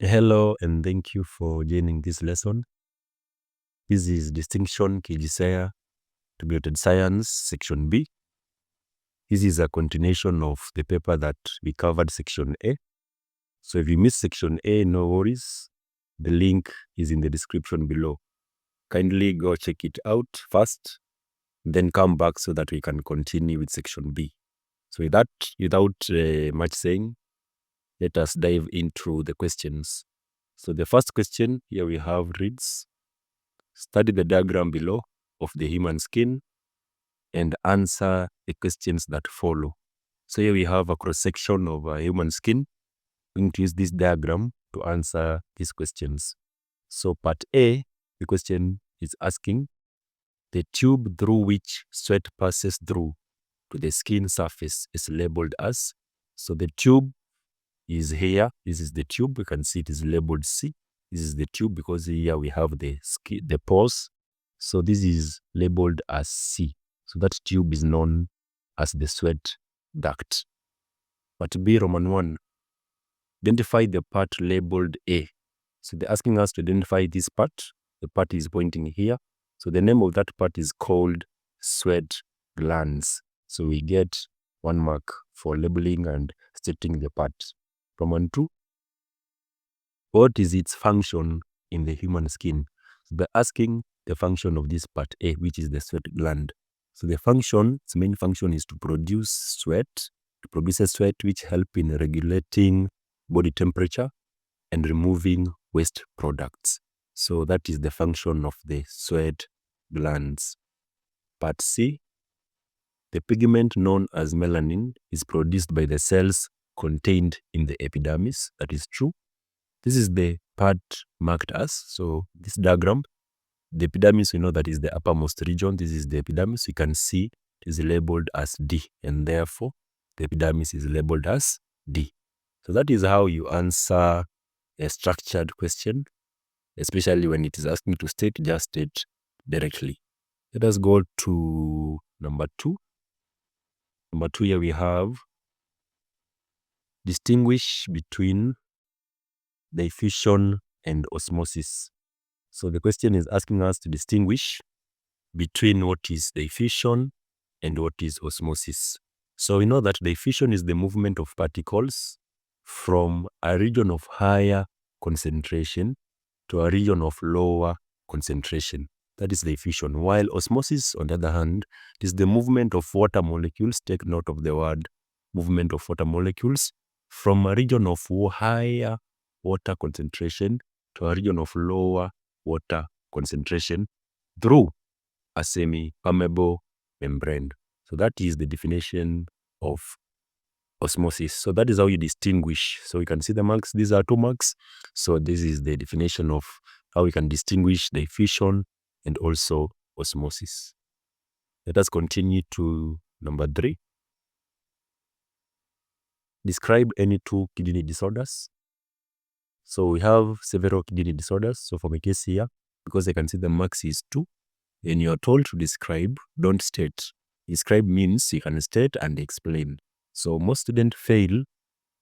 Hello and thank you for joining this lesson. This is Distinction KJSEA Integrated Science Section B. This is a continuation of the paper that we covered Section A. So if you missed Section A, no worries. The link is in the description below. Kindly go check it out first, then come back so that we can continue with Section B. So with that, without much saying, let us dive into the questions. So the first question here we have reads, study the diagram below of the human skin and answer the questions that follow. So here we have a cross-section of a human skin. We're going to use this diagram to answer these questions. So part A, the question is asking, the tube through which sweat passes through to the skin surface is labeled as. So the tube is here. This is the tube. You can see it is labeled C. This is the tube because here we have the pores. So this is labeled as C. So that tube is known as the sweat duct. Part B, Roman 1, identify the part labeled A. So they're asking us to identify this part. The part is pointing here. So the name of that part is called sweat glands. So we get 1 mark for labeling and stating the part. Roman 2, what is its function in the human skin? So they're asking the function of this part A, which is the sweat gland. So the function, its main function is to produce sweat. It produces sweat which help in regulating body temperature and removing waste products. So that is the function of the sweat glands. Part C, the pigment known as melanin is produced by the cells contained in the epidermis. That is true. This is the part marked as. So this diagram, the epidermis, we know that is the uppermost region. This is the epidermis. You can see it is labeled as D, and therefore the epidermis is labeled as D. So that is how you answer a structured question, especially when it is asking to state, just state directly. Let us go to number 2. Number 2, here we have distinguish between diffusion and osmosis. So the question is asking us to distinguish between what is diffusion and what is osmosis. So we know that diffusion is the movement of particles from a region of higher concentration to a region of lower concentration. That is diffusion. While osmosis, on the other hand, is the movement of water molecules. Take note of the word movement of water molecules from a region of higher water concentration to a region of lower water concentration through a semi-permeable membrane. So that is the definition of osmosis. So that is how you distinguish. So you can see the marks. These are 2 marks. So this is the definition of how we can distinguish diffusion and also osmosis. Let us continue to number 3. Describe any 2 kidney disorders. So we have several kidney disorders. So for my case here, because I can see the marks is 2, and you're told to describe, don't state. Describe means you can state and explain. So most students fail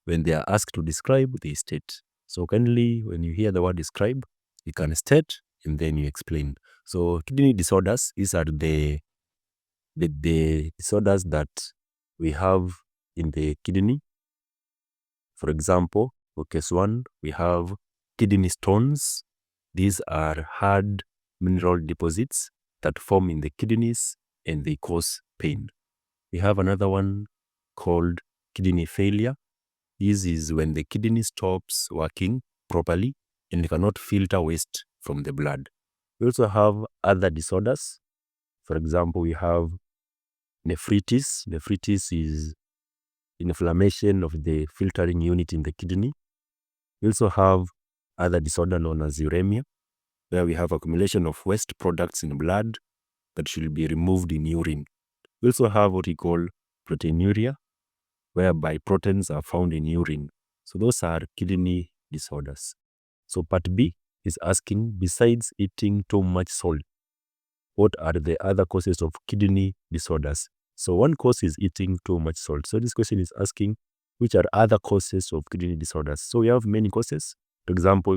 when they are asked to describe, they state. So kindly, when you hear the word describe, you can state and then you explain. So kidney disorders, these are the disorders that we have in the kidney. For example, for case 1, we have kidney stones. These are hard mineral deposits that form in the kidneys and they cause pain. We have another one called kidney failure. This is when the kidney stops working properly and cannot filter waste from the blood. We also have other disorders. For example, we have nephritis. Nephritis is inflammation of the filtering unit in the kidney. We also have other disorder known as uremia, where we have accumulation of waste products in blood that should be removed in urine. We also have what we call proteinuria, whereby proteins are found in urine. So those are kidney disorders. So part B is asking, besides eating too much salt, what are the other causes of kidney disorders? So one cause is eating too much salt. So this question is asking, which are other causes of kidney disorders? So we have many causes. For example,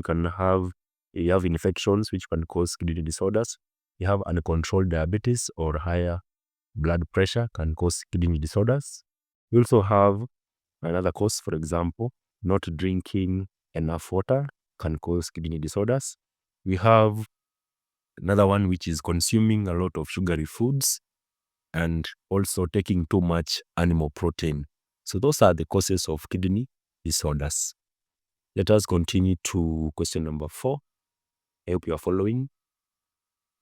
you have infections which can cause kidney disorders. You have uncontrolled diabetes or higher blood pressure can cause kidney disorders. You also have another cause, for example, not drinking enough water can cause kidney disorders. We have another one which is consuming a lot of sugary foods and also taking too much animal protein. So those are the causes of kidney disorders. Let us continue to question number 4. I hope you are following.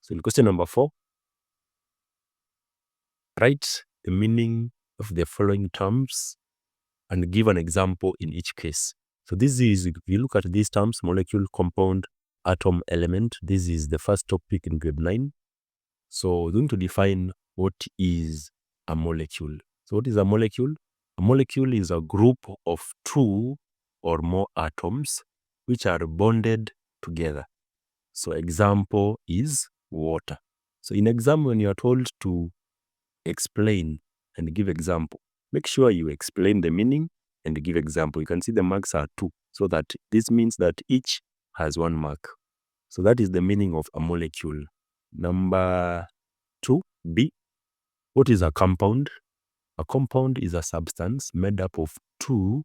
So in question number 4, write the meaning of the following terms and give an example in each case. So this is, if you look at these terms, molecule, compound, atom, element, this is the first topic in grade 9. So we're going to define what is a molecule. So what is a molecule? A molecule is a group of 2 or more atoms which are bonded together. So example is water. So in exam, when you are told to explain and give example, make sure you explain the meaning and give example. You can see the marks are 2. So that this means that each has 1 mark. So that is the meaning of a molecule. Number 2B, what is a compound? A compound is a substance made up of 2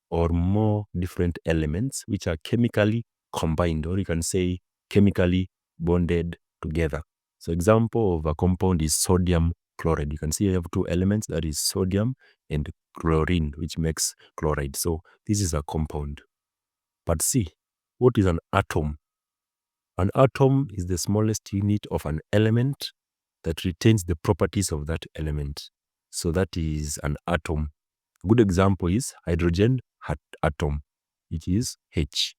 or more different elements which are chemically combined, or you can say chemically bonded together. So example of a compound is sodium chloride. You can see I have 2 elements, that is sodium and chlorine, which makes chloride. So this is a compound. But C, what is an atom? An atom is the smallest unit of an element that retains the properties of that element. So that is an atom. A good example is hydrogen atom. It is H.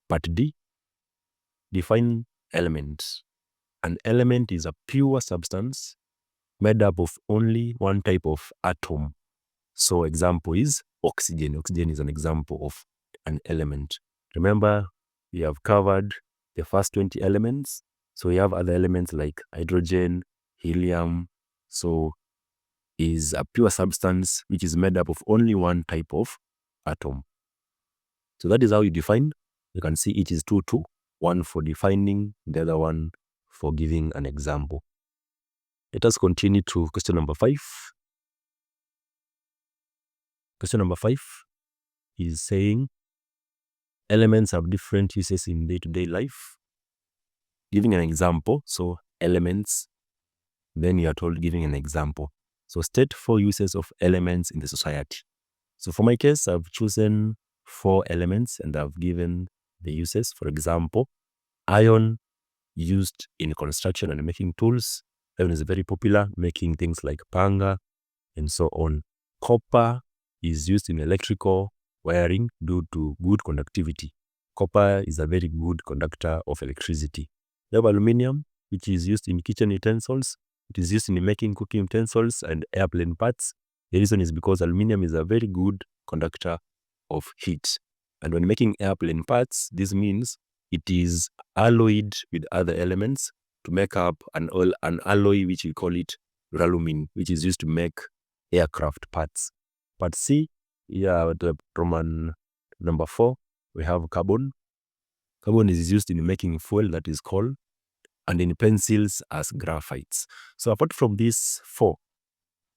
Part D, define element. An element is a pure substance made up of only one type of atom. So example is oxygen. Oxygen is an example of an element. Remember, we have covered the first 20 elements. So we have other elements like hydrogen, helium. So is a pure substance which is made up of only one type of atom. So that is how you define. You can see it is 2, 2. One for defining, the other one for giving an example. Let us continue to question number 5. Question number 5 is saying elements have different uses in day-to-day life. Giving an example. So elements, then you are told giving an example. So state 4 uses of elements in the society. So for my case, I've chosen 4 elements and I've given the uses. For example, iron used in construction and making tools. Iron is very popular, making things like panga and so on. Copper is used in electrical wiring due to good conductivity. Copper is a very good conductor of electricity. We have aluminum, which is used in kitchen utensils. It is used in making cooking utensils and airplane parts. The reason is because aluminum is a very good conductor of heat. And when making airplane parts, this means it is alloyed with other elements to make up an alloy, which we call it duralumin, which is used to make aircraft parts. Part C, the Roman number 4, we have carbon. Carbon is used in making fuel, that is coal, and in pencils as graphites. So apart from these 4,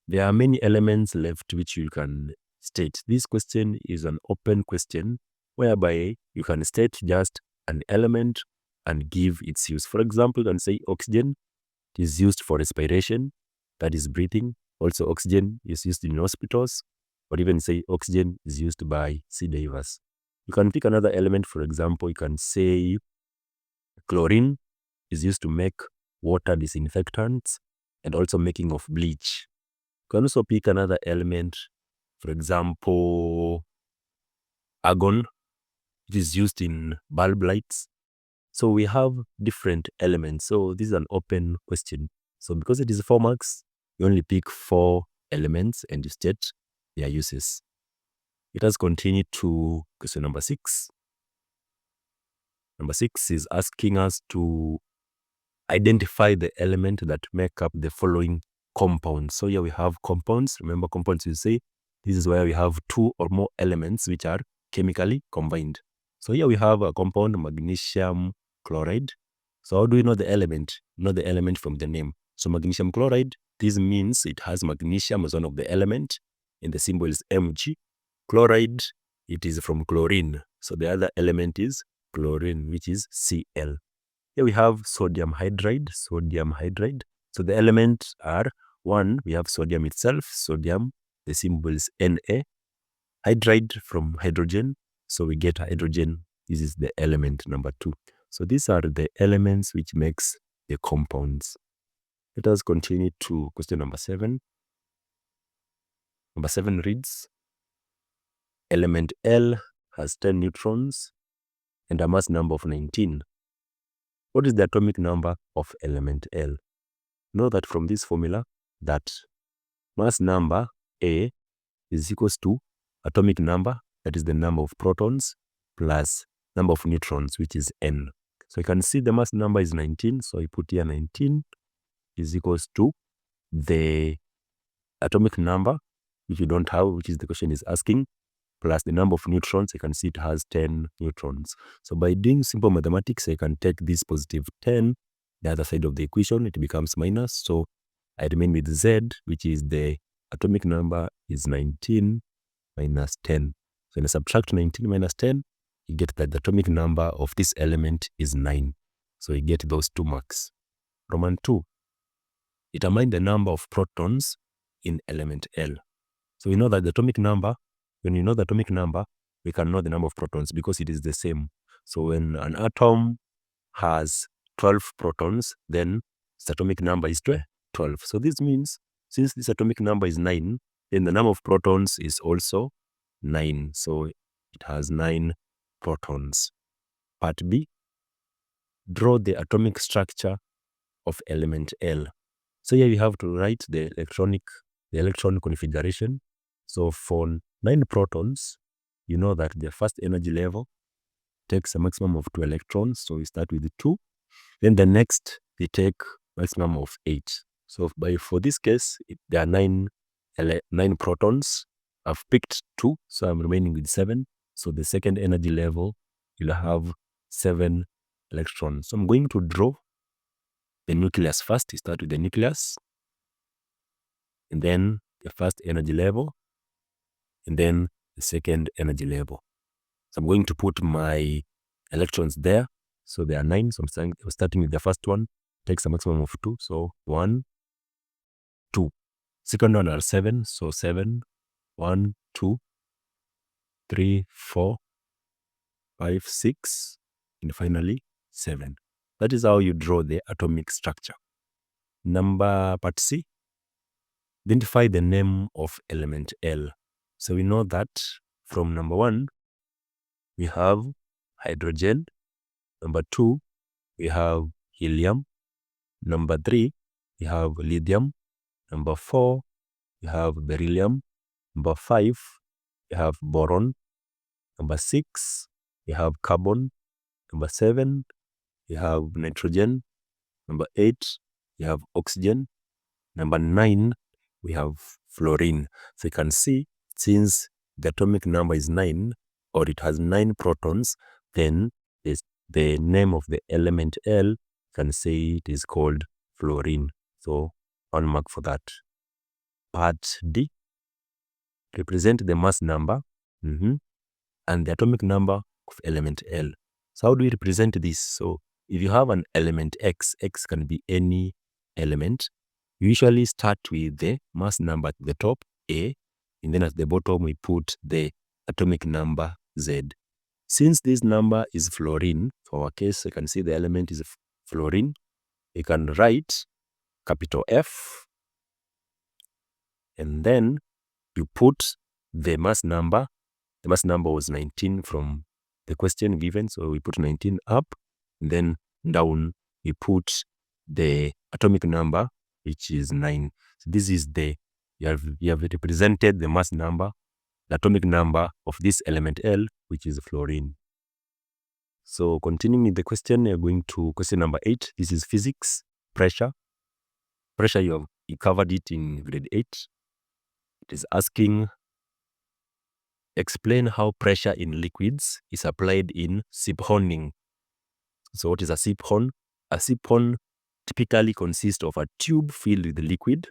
there are many elements left which you can state. This question is an open question whereby you can state just an element and give its use. For example, you can say oxygen is used for respiration, that is breathing. Also, oxygen is used in hospitals, or even say oxygen is used by sea divers. You can pick another element. For example, you can say chlorine is used to make water disinfectants and also making of bleach. You can also pick another element. For example, argon, it is used in bulb lights. So we have different elements. So this is an open question. So because it is 4 marks, you only pick 4 elements and you state their uses. Let us continue to question number 6. Number 6 is asking us to identify the element that make up the following compounds. So here we have compounds. Remember, compounds, you say this is where we have 2 or more elements which are chemically combined. So here we have a compound, magnesium chloride. So how do we know the element? Know the element from the name. So magnesium chloride, this means it has magnesium as one of the element, and the symbol is Mg. Chloride, it is from chlorine. So the other element is chlorine, which is Cl. Here we have sodium hydride, sodium hydride. So the elements are, one, we have sodium itself, sodium, the symbol is Na. Hydride from hydrogen, so we get hydrogen. This is the element number 2. So these are the elements which makes the compounds. Let us continue to question number 7. Number 7 reads, element L has 10 neutrons and a mass number of 19. What is the atomic number of element L? Know that from this formula that mass number A is equals to atomic number, that is the number of protons, plus number of neutrons, which is N. So you can see the mass number is 19. So I put here 19 is equals to the atomic number, which you don't have, which is the question is asking, plus the number of neutrons. I can see it has 10 neutrons. So by doing simple mathematics, I can take this positive 10, the other side of the equation, it becomes minus. So I remain with Z, which is the atomic number is 19 minus 10. So when I subtract 19 minus 10, you get that the atomic number of this element is 9. So you get those 2 marks. Roman 2, determine the number of protons in element L. So we know that the atomic number, when you know the atomic number, we can know the number of protons because it is the same. So when an atom has 12 protons, then its atomic number is 12. So this means since this atomic number is 9, then the number of protons is also 9. So it has 9 protons. Part B, draw the atomic structure of element L. So here we have to write the electron configuration. So for 9 protons, you know that the first energy level takes a maximum of 2 electrons. So we start with 2. Then the next, we take maximum of 8. So for this case, there are 9 protons. I've picked 2, so I'm remaining with 7. So the second energy level, you'll have 7 electrons. So I'm going to draw the nucleus first. You start with the nucleus, and then the first energy level, and then the second energy level. So I'm going to put my electrons there. So there are 9. So I'm starting with the first one. Takes a maximum of 2. So 1, 2. Second one are 7. So 7, 1, 2, 3, 4, 5, 6, and finally 7. That is how you draw the atomic structure. Part C, identify the name of element L. So we know that from number 1, we have hydrogen. Number 2, we have helium. Number 3, we have lithium. Number 4, we have beryllium. Number 5, we have boron. Number 6, we have carbon. Number 7, we have nitrogen. Number 8, we have oxygen. Number 9, we have fluorine. So you can see, since the atomic number is 9, or it has 9 protons, then the name of the element L, can say it is called fluorine. So 1 mark for that. Part D, represent the mass number and the atomic number of element L. So how do we represent this? So if you have an element X can be any element. You usually start with the mass number at the top, A, and then at the bottom we put the atomic number, Z. Since this number is fluorine, for our case, you can see the element is fluorine. You can write capital F, and then you put the mass number. The mass number was 19 from the question given, so we put 19 up, and then down we put the atomic number, which is 9. So this is you have represented the mass number, the atomic number of this element L, which is fluorine. So continuing with the question, we are going to question number 8. This is physics, pressure. Pressure, you covered it in grade 8. It is asking explain how pressure in liquids is applied in siphoning. So what is a siphon? A siphon typically consists of a tube filled with liquid,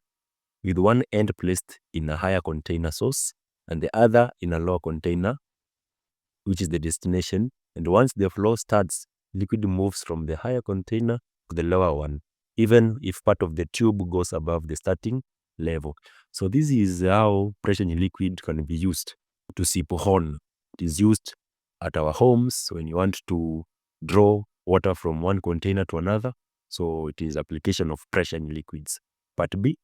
with one end placed in a higher container source and the other in a lower container, which is the destination. And once the flow starts, liquid moves from the higher container to the lower one, even if part of the tube goes above the starting level. So this is how pressure in liquid can be used to siphon. It is used at our homes when you want to draw water from one container to another. So it is application of pressure in liquids. Part B,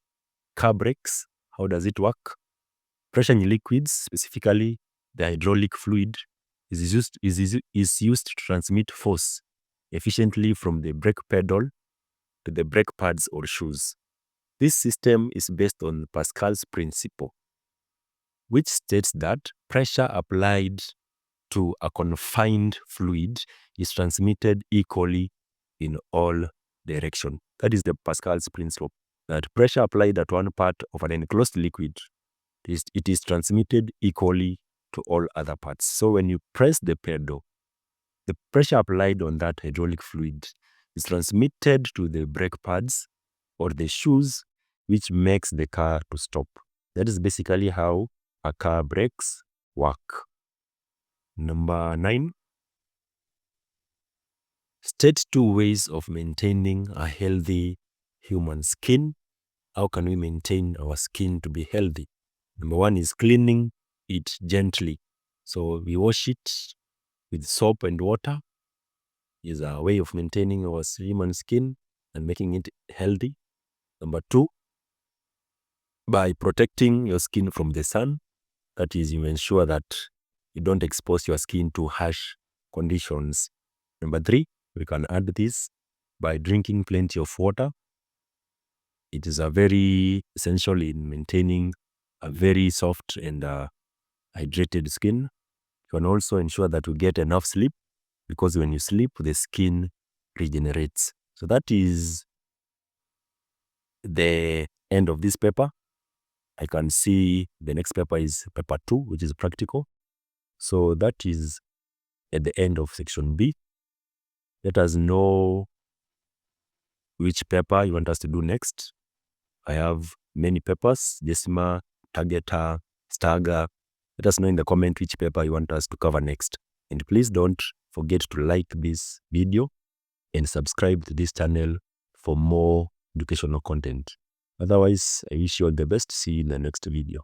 car brakes. How does it work? Pressure in liquids, specifically the hydraulic fluid, is used to transmit force efficiently from the brake pedal to the brake pads or shoes. This system is based on Pascal's principle, which states that pressure applied to a confined fluid is transmitted equally in all directions. That is the Pascal's principle, that pressure applied at one part of an enclosed liquid, it is transmitted equally to all other parts. So when you press the pedal, the pressure applied on that hydraulic fluid is transmitted to the brake pads or the shoes, which makes the car to stop. That is basically how a car brakes work. Number 9, state 2 ways of maintaining a healthy human skin. How can we maintain our skin to be healthy? Number 1 is cleaning it gently. So we wash it with soap and water. Is a way of maintaining our human skin and making it healthy. Number 2, by protecting your skin from the sun. That is, you ensure that you don't expose your skin to harsh conditions. Number 3, we can add this by drinking plenty of water. It is a very essential in maintaining a very soft and hydrated skin. You can also ensure that you get enough sleep, because when you sleep, the skin regenerates. So that is the end of this paper. I can see the next paper is paper 2, which is practical. So that is at the end of section B. Let us know which paper you want us to do next. I have many papers, Decimal, Targeter, Stagger. Let us know in the comment which paper you want us to cover next. And please don't forget to like this video and subscribe to this channel for more educational content. Otherwise, I wish you all the best. See you in the next video.